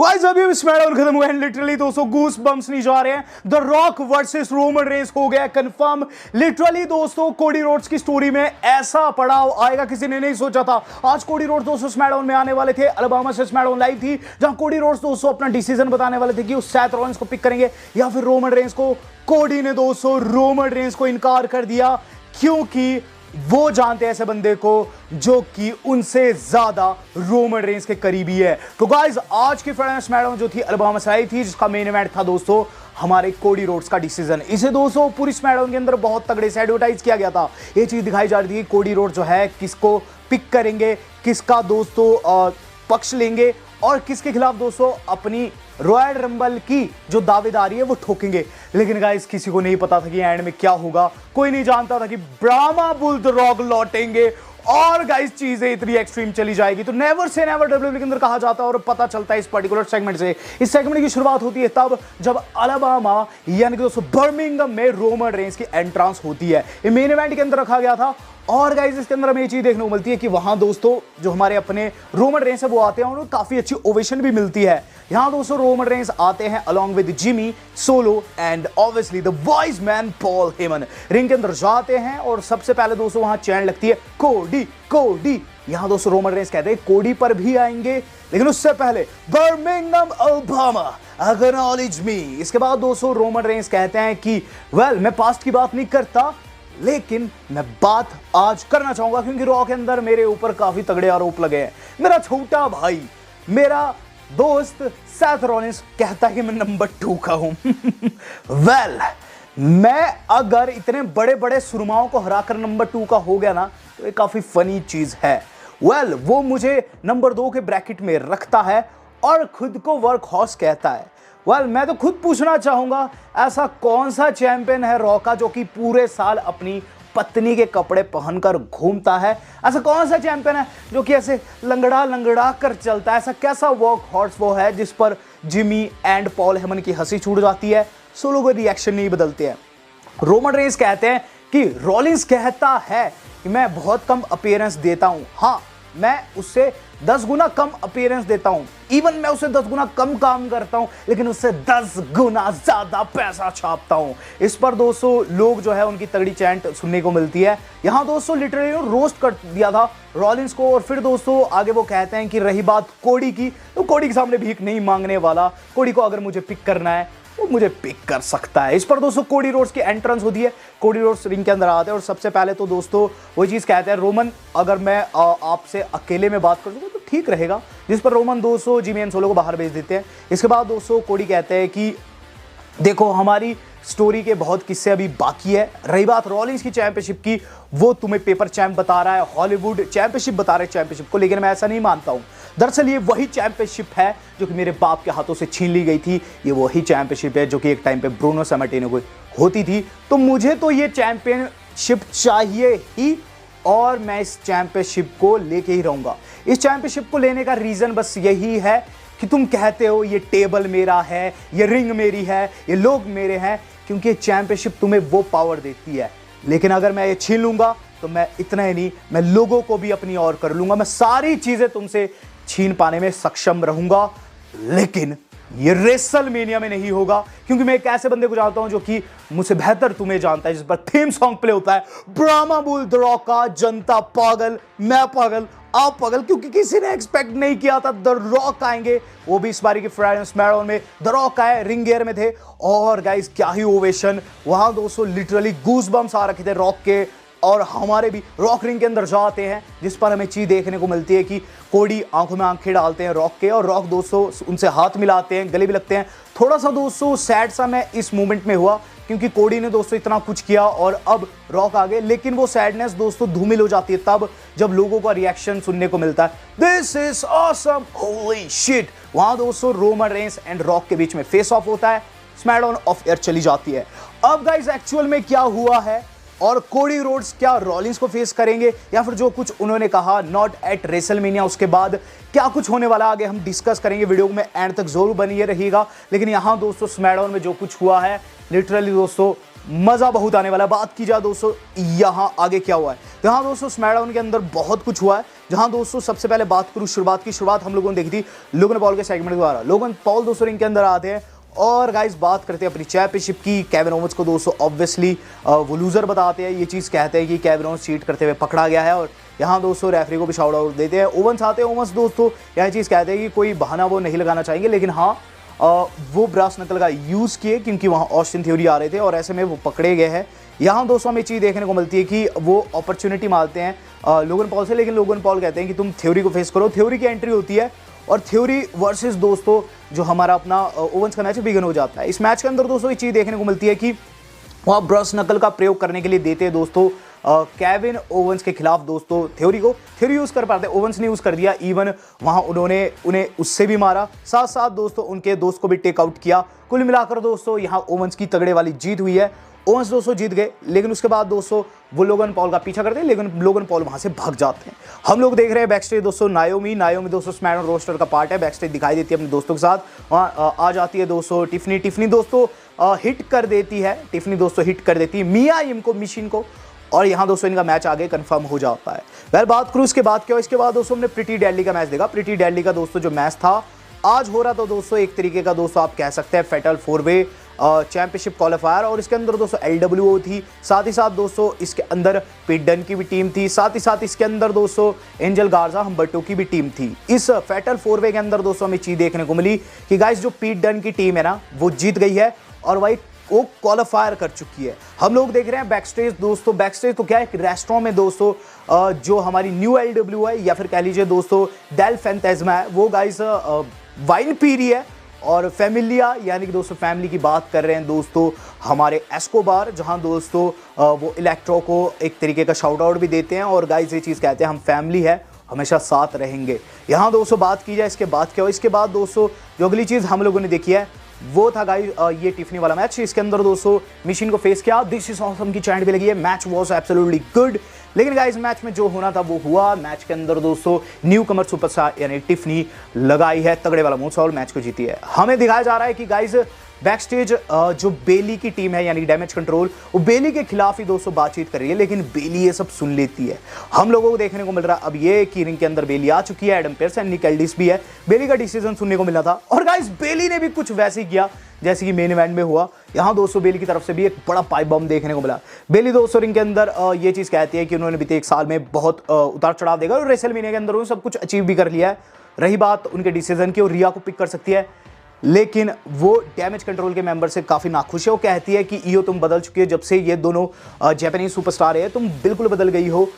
तो गाइस अभी स्मैकडाउन खत्म हुआ है लिटरली दोस्तों गूस बम्स नहीं जा रहे हैं। The rock versus Roman Reigns हो गया कंफर्म। लिटरली दोस्तों कोडी रोड्स की स्टोरी में ऐसा पड़ाव आएगा किसी ने नहीं सोचा था। आज कोडी रोड्स दोस्तों स्मैकडाउन में आने वाले थे। अलबामा से स्मैकडाउन लाइव थी जहां कोडी रोड्स दोस्तों अपना डिसीजन बताने वाले थे कि उस सैथ रॉलिंस को पिक करेंगे या फिर रोमन रेंस को। कोडी ने दोस्तों रोमन रेंस को इनकार कर दिया क्योंकि वो जानते हैं ऐसे बंदे को जो कि उनसे ज्यादा रोमन रेंस के करीबी है। तो गाइस आज की फ्राइडे स्मैकडाउन जो थी अलबामा से आई थी जिसका मेन इवेंट था दोस्तों हमारे कोडी रोड्स का डिसीजन। इसे दोस्तों पूरी स्मैकडाउन के अंदर बहुत तगड़े से एडवर्टाइज किया गया था। ये चीज दिखाई जा रही थी कोडी रोड जो है किसको पिक करेंगे, किसका दोस्तों पक्ष लेंगे और किसके खिलाफ दोस्तों अपनी रॉयल रंबल की जो दावेदारी है वो ठोकेंगे। लेकिन गाइस किसी को नहीं पता था कि एंड में क्या होगा। कोई नहीं जानता था कि ब्राह्मा बुल द रॉक लौटेंगे और गाइस चीजें इतनी एक्सट्रीम चली जाएगी। तो नेवर से नेवर डब्ल्यूडब्ल्यूई के अंदर कहा जाता है और पता चलता है इस पर्टिकुलर सेगमेंट से। इस सेगमेंट की शुरुआत होती है तब जब अलबामा यानी कि दोस्तों बर्मिंघम में रोमन रेंस की एंट्रांस होती है। ये मेन इवेंट के अंदर रखा गया था और गाइस इसके अंदर हमें ये चीज देखने को मिलती है कि वहां दोस्तों जो हमारे अपने रोमन रेंस है वो आते हैं और काफी अच्छी ओवेशन भी मिलती है। यहां दोस्तों रोमन रेंस आते हैं along with Jimmy solo and obviously the voice man Paul Heyman. Ring के अंदर जाते हैं और सबसे पहले दोस्तों वहां चैन लगती है कोडी कोडी। यहां दोस्तों रोमन रेंस कहते हैं कोडी पर भी आएंगे लेकिन उससे पहले बर्मिंघम अलबामा एक्नॉलेज मी। इसके बाद दोस्तों रोमन रेंस कहते हैं कि वेल मैं पास्ट की बात नहीं करता लेकिन मैं बात आज करना चाहूंगा क्योंकि रॉ के अंदर मेरे ऊपर काफी तगड़े आरोप लगे हैं। मेरा छोटा भाई मेरा दोस्त सैथ रॉलिंस कहता है कि मैं नंबर 2 का हूं। वेल मैं अगर इतने बड़े बड़े सुरमाओं को हराकर नंबर 2 का हो गया ना तो ये काफी फनी चीज है। वेल वो मुझे नंबर 2 के ब्रैकेट में रखता है और खुद को वर्क हॉर्स कहता है। वेल मैं तो खुद पूछना चाहूंगा ऐसा कौन सा चैंपियन है रॉ का जो कि पूरे साल अपनी पत्नी के कपड़े पहनकर घूमता है। ऐसा कौन सा चैंपियन है जो कि ऐसे लंगड़ा लंगड़ा कर चलता है। ऐसा कैसा वर्क हॉर्स वो है जिस पर जिमी एंड पॉल हेमन की हंसी छूट जाती है। सोलो के रिएक्शन नहीं बदलते हैं। रोमन रेंस कहते हैं कि रॉलिंस कहता है कि मैं बहुत कम अपीयरेंस देता हूं। हाँ मैं उससे 10 गुना कम अपीयरेंस देता हूं। इवन मैं उससे 10 गुना कम काम करता हूं लेकिन उससे 10 गुना ज्यादा पैसा छापता हूं। इस पर दोस्तों लोग जो है उनकी तगड़ी चैंट सुनने को मिलती है। यहां दोस्तों लिटरली रोस्ट कर दिया था रॉलिंस को। और फिर दोस्तों आगे वो कहते हैं कि रही बात कोडी की तो कोडी के सामने भीख नहीं मांगने वाला। कोडी को अगर मुझे पिक करना है वो मुझे पिक कर सकता है। इस पर दोस्तों कोडी रोड्स की एंट्रेंस होती है। कोडी रोड्स रिंग के अंदर आते हैं और सबसे पहले तो दोस्तों वही चीज कहते हैं रोमन अगर मैं आपसे अकेले में बात कर दूंगा तो ठीक रहेगा। जिस पर रोमन दोस्तों जिमी एंड सोलो को बाहर भेज देते हैं। इसके बाद दोस्तों कोडी कहते हैं कि देखो हमारी स्टोरी के बहुत किस्से अभी बाकी है। रही बात रॉलिंस की चैंपियनशिप की वो तुम्हें पेपर चैंप बता रहा है, हॉलीवुड चैंपियनशिप बता रहे चैंपियनशिप को, लेकिन मैं ऐसा नहीं मानता हूं। दरअसल ये वही चैंपियनशिप है जो कि मेरे बाप के हाथों से छीन ली गई थी। ये वही चैंपियनशिप है जो कि एक टाइम पे ब्रूनो सैमर्टिनो को होती थी। तो मुझे तो ये चैंपियनशिप चाहिए ही और मैं इस चैंपियनशिप को लेके ही रहूंगा। इस चैंपियनशिप को लेने का रीजन बस यही है कि तुम कहते हो ये टेबल मेरा है, ये रिंग मेरी है, ये लोग मेरे हैं, क्योंकि ये चैंपियनशिप तुम्हें वो पावर देती है। लेकिन अगर मैं ये छीन लूंगा तो मैं इतना ही नहीं मैं लोगों को भी अपनी ओर कर लूंगा। मैं सारी चीजें तुमसे छीन पाने में सक्षम रहूंगा लेकिन ये रेसलमेनिया में नहीं होगा क्योंकि मैं एक ऐसे बंदे को जानता हूं जो कि मुझसे बेहतर तुम्हें जानता है। जिस पर थीम सॉन्ग प्ले होता है ब्राह्मा बुल द रॉक का। जनता पागल, मैं पागल, आप पागल, क्योंकि किसी ने एक्सपेक्ट नहीं किया था द रॉक आएंगे। वो भी इस बारी की फ्राइडे स्मैकडाउन में द रॉक आए, रिंग गियर में थे और गाइस क्या ही ओवेशन। वहां दोस्तों लिटरली गूस बम्स आ रखे थे रॉक के और हमारे भी रॉक रिंग के अंदर जाते हैं। जिस पर हमें चीज देखने को मिलती है कि कोडी आंखों में आंखें डालते हैं रॉक के और रॉक दोस्तों उनसे हाथ मिलाते हैं, गले भी लगते हैं। थोड़ा सा दोस्तों सैड सा मैं इस मोमेंट में हुआ क्योंकि कोडी ने दोस्तों इतना कुछ किया और अब रॉक आ गए। लेकिन वो सैडनेस दोस्तों धूमिल हो जाती है तब जब लोगों का रिएक्शन सुनने को मिलता है this is awesome holy shit. वहां दोस्तों रोमन रेंस एंड रॉक के बीच में फेस ऑफ होता है। स्मैकडाउन ऑफ एयर चली जाती है। अब गाइस एक्चुअल में क्या हुआ है और कोडी रोड्स क्या रॉलिंस को फेस करेंगे या फिर जो कुछ उन्होंने कहा नॉट एट रेसलमेनिया उसके बाद क्या कुछ होने वाला आगे हम डिस्कस करेंगे। वीडियो में एंड तक जरूर बनिए रहिएगा। लेकिन यहां दोस्तों स्मैकडाउन में जो कुछ हुआ है लिटरली दोस्तों मजा बहुत आने वाला है। बात की जाए दोस्तों यहां आगे क्या हुआ है, तो यहां दोस्तों स्मैकडाउन के अंदर बहुत कुछ हुआ है। जहां दोस्तों सबसे पहले बात करूं शुरुआत हम लोगों ने देखी थी लोगन पॉल के सेगमेंट द्वारा। लोगन पॉल दोस्तों रिंग के अंदर आते हैं और गाइस बात करते हैं अपनी चैंपियनशिप की। केविन ओवेंस को दोस्तों ऑब्वियसली वो लूजर बताते हैं, ये चीज़ कहते हैं कि केविन ओवेंस चीट करते हुए पकड़ा गया है, और यहाँ दोस्तों रेफरी को भी शाउट आउट देते हैं। ओवेंस आते हैं, ओवेंस दोस्तों यह चीज़ कहते हैं कि कोई बहाना वो नहीं लगाना चाहेंगे, लेकिन हाँ वो ब्रास नकल का यूज़ किए क्योंकि वहाँ ऑस्टिन थ्योरी आ रहे थे और ऐसे में वो पकड़े गए हैं। यहाँ दोस्तों हमें चीज़ देखने को मिलती है कि वो अपॉर्चुनिटी मारते हैं लोगन पॉल से, लेकिन लोगन पॉल कहते हैं कि तुम थ्योरी को फेस करो। थ्योरी की एंट्री होती है और थ्योरी वर्सेस दोस्तों जो हमारा अपना ओवेंस का मैच बिगिन हो जाता है। इस मैच के अंदर दोस्तों ये चीज़ देखने को मिलती है कि वहाँ ब्रश नकल का प्रयोग करने के लिए देते हैं दोस्तों केविन ओवेंस के खिलाफ दोस्तों थ्योरी यूज़ कर पाते, ओवेंस ने यूज़ कर दिया। इवन वहाँ उन्होंने उन्हें उससे भी मारा, साथ साथ दोस्तों उनके दोस्त को भी टेक आउट किया। कुल मिलाकर दोस्तों यहाँ ओवेंस की तगड़े वाली जीत हुई है। ओवेंस दोस्तों जीत गए, लेकिन उसके बाद दोस्तों वो लोगन पॉल का पीछा करते हैं, लेकिन लोगन पॉल वहां से भाग जाते हैं। हम लोग देख रहे हैं बैकस्टेज दोस्तों नायोमी दोस्तों स्मैकडाउन रोस्टर का पार्ट है, बैकस्टेज दिखाई देती है अपने दोस्तों के साथ। वहाँ आ जाती है दोस्तों टिफनी दोस्तों हिट कर देती है, हिट कर देती है मिया यिम को, मिशिन को, और यहाँ दोस्तों इनका मैच आगे कंफर्म हो जाता है। वह बात करूँ इसके बाद क्या हो, इसके बाद दोस्तों हमने प्रीटी डेडली का मैच देखा। प्रीटी डेडली का दोस्तों जो मैच था आज हो रहा था दोस्तों एक तरीके का दोस्तों आप कह सकते हैं फेटल 4-वे चैंपियनशिप क्वालिफायर, और इसके अंदर दोस्तों LWO थी, साथ ही साथ दोस्तों इसके अंदर पीट डन की भी टीम थी, साथ ही साथ इसके अंदर दोस्तों एंजल गार्जा हम्बर्टो की भी टीम थी। इस फेटल 4-वे के अंदर दोस्तों हमें चीज देखने को मिली कि गाइस जो पीट डन की टीम है ना वो जीत गई है और भाई वो क्वालिफायर कर चुकी है। हम लोग देख रहे हैं बैकस्टेज दोस्तों, बैकस्टेज तो क्या है, एक रेस्टोरेंट में दोस्तों जो हमारी न्यू LWO है या फिर कह लीजिए दोस्तों डेल फैंटेज़्मा है, वो गाइस वाइन पी रही है और फैमिलिया यानी कि दोस्तों फैमिली की बात कर रहे हैं दोस्तों हमारे एस्कोबार, जहां दोस्तों वो इलेक्ट्रो को एक तरीके का शाउट आउट भी देते हैं और गाइस ये चीज़ कहते हैं हम फैमिली है, हमेशा साथ रहेंगे। यहाँ दोस्तों बात की जाए इसके बाद क्या हो, इसके बाद दोस्तों जो अगली चीज़ हम लोगों ने देखी है वो था गाइस ये टिफनी वाला मैच। इसके अंदर दोस्तों मिशन को फेस किया, दिस इज ऑसम की चैंट भी लगी है, मैच वाज एब्सोल्युटली गुड। लेकिन गाइस मैच में जो होना था वो हुआ। मैच के अंदर दोस्तों न्यू कमर सुपरस्टार यानी टिफनी लगाई है तगड़े वाला मूव और मैच को जीती है। हमें दिखाया जा रहा है कि गाइस बैकस्टेज जो बेली की टीम है यानी डैमेज कंट्रोल, वो बेली के खिलाफ ही दोस्तों बातचीत कर रही है, लेकिन बेली ये सब सुन लेती है। हम लोगों को देखने को मिल रहा है अब ये कि रिंग के अंदर बेली आ चुकी है, Adam Pearce and Nick Aldis भी है। बेली का डिसीजन सुनने को मिला था और गाइस बेली ने भी कुछ वैसे ही किया जैसे कि मेन इवेंट में हुआ। यहाँ दोस्तों बेली की तरफ से भी एक बड़ा पाइप बम देखने को मिला। बेली दोस्तों रिंग के अंदर ये चीज़ कहती है कि उन्होंने बीते एक साल में बहुत उतार चढ़ाव देगा और रेसलमेनिया के अंदर उन्होंने सब कुछ अचीव भी कर लिया है। रही बात उनके डिसीजन की, और रिया को पिक कर सकती है, लेकिन वो डैमेज कंट्रोल के मेंबर से काफ़ी नाखुश है। वो कहती है कि ईओ तुम बदल चुकी है, जब से ये दोनों जापानीज सुपरस्टार है तुम बिल्कुल बदल गई हो।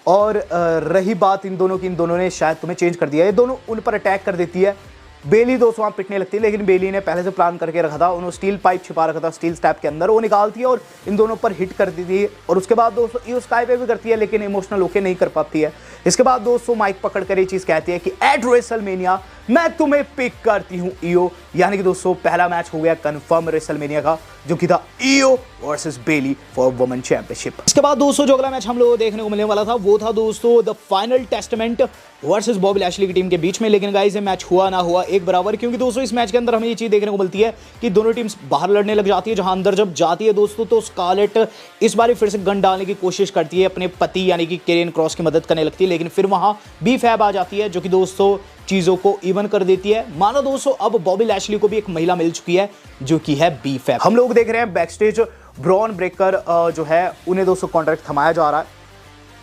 और रही बात इन दोनों की, इन दोनों ने शायद तुम्हें चेंज कर दिया है। ये दोनों उन पर अटैक कर देती है। बेली दोस्तों वहाँ पिटने लगती है, लेकिन बेली ने पहले से प्लान करके रखा था, उन्होंने स्टील पाइप छिपा रखा था स्टील स्टैप के अंदर, वो निकालती है और इन दोनों पर हिट कर देती है। और उसके बाद दोस्तों ईओ स्काई पे भी करती है, लेकिन इमोशनल होके नहीं कर पाती है। इसके बाद दोस्तों माइक पकड़कर ये चीज़ कहती है कि एट रेसलमेनिया मैं तुम्हें पिक करती हूँ ईओ, यानी कि दोस्तों पहला मैच हो गया कंफर्म रेसलमेनिया का, जो कि था Iyo versus Bayley for women championship. इसके बाद दोस्तों जो अगला मैच हम लोगों को देखने को मिलने वाला था वो था दोस्तों the final testament versus Bobby Lashley की टीम के बीच में। लेकिन गाइस ये मैच हुआ ना हुआ एक बराबर, क्योंकि दोस्तों इस मैच के अंदर हमें ये चीज़ देखने को मिलती है कि दोनों टीम्स बाहर लड़ने लग जाती है। जहां अंदर जब जाती है दोस्तों तो स्कारलेट इस बार फिर से गन डालने की कोशिश करती है, अपने पति यानी कि केरियन क्रॉस की मदद करने लगती है, लेकिन फिर वहां बी फैब आ जाती है जो कि दोस्तों चीज़ों को इवन कर देती है। मानो दोस्तों अब बॉबी लैशली को भी एक महिला मिल चुकी है जो कि है बी फैब। हम लोग देख रहे हैं बैकस्टेज ब्रॉन ब्रेकर जो है उन्हें दोस्तों कॉन्ट्रैक्ट थमाया जा रहा है।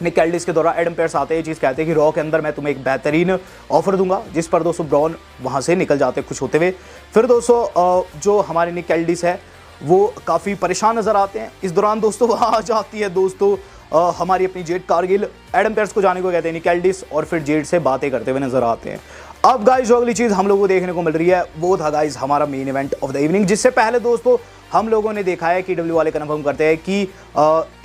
निक एल्डिस के द्वारा एडम पेयर्स आते हैं, ये चीज़ कहते हैं कि रॉ के अंदर मैं तुम्हें एक बेहतरीन ऑफर दूंगा, जिस पर दोस्तों ब्रॉन वहां से निकल जाते खुश होते हुए। फिर दोस्तों जो हमारे निक एल्डिस है वो काफ़ी परेशान नजर आते हैं। इस दौरान दोस्तों वहाँ आ जाती है दोस्तों हमारी अपनी जेड कारगिल, एडम पेयर्स को जाने को कहते हैं निक एल्डिस, और फिर जेड से बातें करते हुए नजर आते हैं। अब गाइस जो अगली चीज़ हम लोगों को देखने को मिल रही है वो था गाइस हमारा main event of the evening, जिससे पहले दोस्तों हम लोगों ने देखा है कि डब्ल्यू वाले कन्फर्म करते हैं कि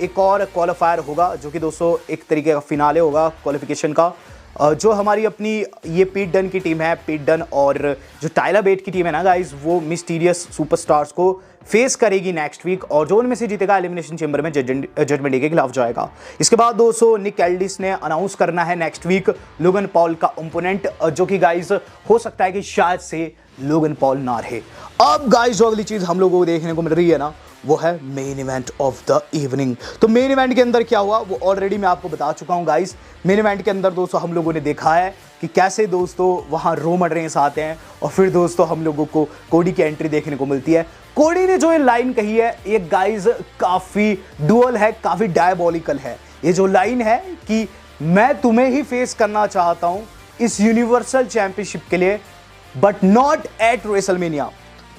एक और क्वालिफायर होगा, जो कि दोस्तों एक तरीके का फिनाले होगा क्वालिफिकेशन का। जो हमारी अपनी ये पीट डन की टीम है, पीट डन और जो टाइलर बेट की टीम है ना गाइस, वो मिस्टीरियस सुपरस्टार्स को फेस करेगी नेक्स्ट वीक, और जो उनमें से जीतेगा एलिमिनेशन चेंबर में जजमेंट डे के खिलाफ जाएगा। इसके बाद दोस्तों निक एल्डिस ने अनाउंस करना है नेक्स्ट वीक लोगन पॉल का ओपोनेंट, जो कि गाइस हो सकता है कि शायद से लोगन पॉल ना रहे। अब गाइस जो अगली चीज हम लोगों को देखने को मिल रही है ना, वो है main event of the evening. तो मेन इवेंट के अंदर क्या हुआ वो ऑलरेडी मैं आपको बता चुका हूं गाइस। मेन इवेंट के अंदर दोस्तों हम लोगों ने देखा है कि कैसे दोस्तों वहां रोमन रेंस आते हैं और फिर दोस्तों हम लोगों को कोडी की एंट्री देखने को मिलती है। कोडी ने जो ये लाइन कही है ये गाइस काफी डुअल है, काफी डायबॉलिकल है। ये जो लाइन है कि मैं तुम्हें ही फेस करना चाहता हूं इस यूनिवर्सल चैंपियनशिप के लिए, बट नॉट एट रेसलमेनिया।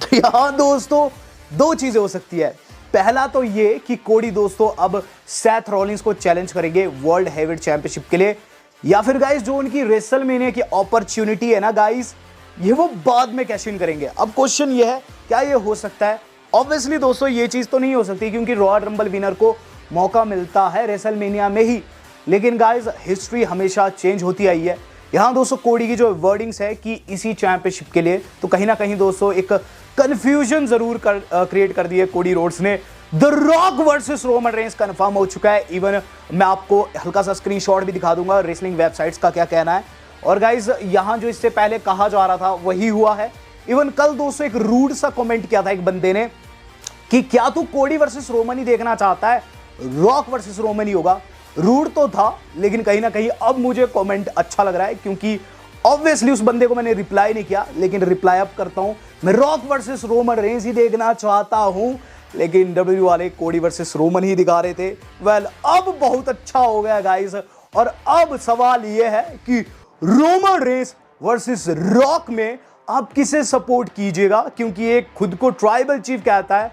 तो यहां दोस्तों दो चीजें हो सकती है। पहला तो ये कि कोडी दोस्तों अब सेथ रॉलिंस को चैलेंज करेंगे वर्ल्ड हेवीवेट चैंपियनशिप के लिए, या फिर गाइस जो उनकी रेसलमेनिया की अपॉर्चुनिटी है ना गाइस, ये वो बाद में कैश इन करेंगे। अब क्वेश्चन ये है क्या ये हो सकता है? ऑब्वियसली दोस्तों ये चीज तो नहीं हो सकती क्योंकि रॉयल रंबल विनर को मौका मिलता है रेसलमेनिया में ही, लेकिन गाइस हिस्ट्री हमेशा चेंज होती आई है। यहां दोस्तों कोडी की जो वर्डिंग्स है कि इसी चैंपियनशिप के लिए, तो कहीं ना कहीं दोस्तों एक कंफ्यूजन जरूर क्रिएट कर दी है कोडी रोड्स ने। The rock versus Roman Reigns confirm हो चुका है। इवन मैं आपको हल्का सा स्क्रीनशॉट भी दिखा दूंगा रेसलिंग वेबसाइट्स का क्या कहना है। और गाइस यहां जो इससे पहले कहा जा रहा था वही हुआ है। इवन कल दोस्तों एक रूड सा कमेंट किया था एक बंदे ने कि क्या तू कोडी वर्सेस रोमन ही देखना चाहता है, रॉक वर्सेस रोमन ही होगा। रूड तो था, लेकिन कहीं ना कहीं अब मुझे कमेंट अच्छा लग रहा है क्योंकि ऑब्वियसली उस बंदे को मैंने रिप्लाई नहीं किया, लेकिन रिप्लाई अब करता हूं। मैं रॉक वर्सेस रोमन रेंस ही देखना चाहता हूं, लेकिन डब्ल्यू वाले कोडी वर्सेस रोमन ही दिखा रहे थे। वेल अब बहुत अच्छा हो गया गाइस। और अब सवाल यह है कि रोमन रेंस वर्सेस रॉक में आप किसे सपोर्ट कीजिएगा, क्योंकि एक खुद को ट्राइबल चीफ कहता है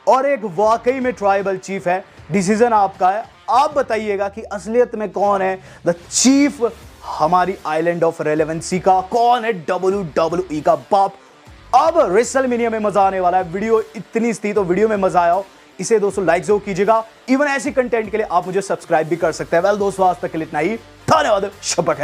और एक वाकई में ट्राइबल चीफ है। डिसीजन आपका है, आप बताइएगा कि असलियत में कौन है द चीफ हमारी आइलैंड ऑफ रेलेवेंसी का, कौन है WWE का बाप। अब रेसलमेनिया में मजा आने वाला है। वीडियो इतनी थी तो वीडियो में मजा आया हो, इसे दोस्तों लाइक जरूर कीजिएगा। इवन ऐसी कंटेंट के लिए आप मुझे सब्सक्राइब भी कर सकते हैं। वेल दोस्तों आज तक के लिए इतना ही, धन्यवाद, शपथ है।